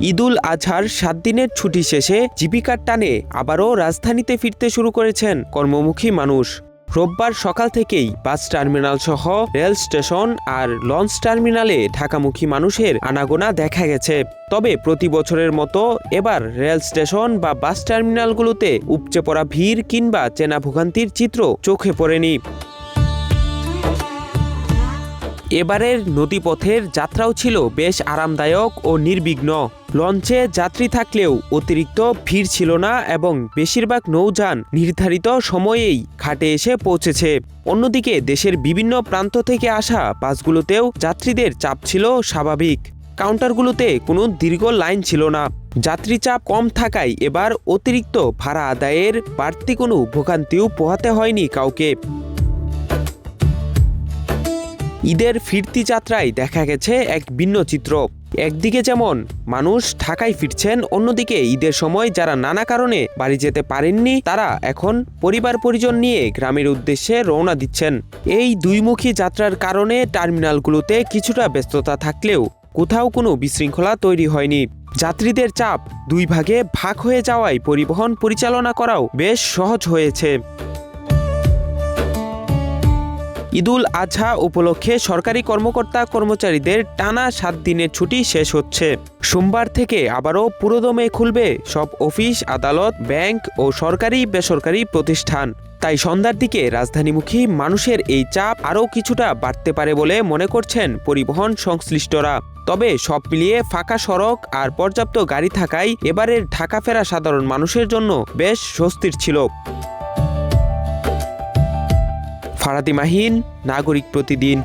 ঈদুল আজহার 7 দিনের ছুটি শেষে জীবিকার টানে আবারও রাজধানীতে ফিরতে শুরু করেছেন কর্মমুখী মানুষ। রোববার সকাল থেকেই বাস টার্মিনাল সহ রেল স্টেশন আর লঞ্চ টার্মিনালে ঢাকামুখী মানুষের আনাগোনা দেখা গেছে। তবে প্রতি বছরের মতো এবার রেল স্টেশন বা বাস টার্মিনালগুলোতে উপচে পড়া ভিড় কিংবা চেনা ভোগান্তির চিত্র চোখে পড়েনি। এবারের নদীপথের যাত্রাও ছিল বেশ আরামদায়ক ও নির্বিঘ্ন। লঞ্চে যাত্রী থাকলেও অতিরিক্ত ভিড় ছিল না এবং বেশিরভাগ নৌযান নির্ধারিত সময়েই ঘাটে এসে পৌঁছেছে। অন্যদিকে দেশের বিভিন্ন প্রান্ত থেকে আসা বাসগুলোতেও যাত্রীদের চাপ ছিল স্বাভাবিক। কাউন্টারগুলোতে কোনো দীর্ঘ লাইন ছিল না। যাত্রী চাপ কম থাকায় এবার অতিরিক্ত ভাড়া আদায়ের বাড়তি কোনো ভোগান্তিও পোহাতে হয়নি কাউকে। ঈদের ফিরতি যাত্রায় দেখা গেছে এক ভিন্ন চিত্র। একদিকে যেমন মানুষ ঢাকায় ফিরছেন, অন্যদিকে ঈদের সময় যারা নানা কারণে বাড়ি যেতে পারেননি তারা এখন পরিবার পরিজন নিয়ে গ্রামের উদ্দেশ্যে রওনা দিচ্ছেন। এই দুইমুখী যাত্রার কারণে টার্মিনালগুলোতে কিছুটা ব্যস্ততা থাকলেও কোথাও কোনো বিশৃঙ্খলা তৈরি হয়নি। যাত্রীদের চাপ দুই ভাগে ভাগ হয়ে যাওয়ায় পরিবহন পরিচালনা করাও বেশ সহজ হয়েছে। ঈদুল আজহা উপলক্ষে সরকারি কর্মকর্তা কর্মচারীদের টানা 7 দিনের ছুটি শেষ হচ্ছে। সোমবার থেকে আবারও পুরোদমে খুলবে সব অফিস, আদালত, ব্যাংক ও সরকারি বেসরকারি প্রতিষ্ঠান। তাই সন্ধ্যার দিকে রাজধানীমুখী মানুষের এই চাপ আরও কিছুটা বাড়তে পারে বলে মনে করছেন পরিবহন সংশ্লিষ্টরা। তবে সব মিলিয়ে ফাঁকা সড়ক আর পর্যাপ্ত গাড়ি থাকায় এবারের ঢাকা ফেরা সাধারণ মানুষের জন্য বেশ স্বস্তির ছিল। ফারাদি মাহিন, নাগরিক প্রতিদিন।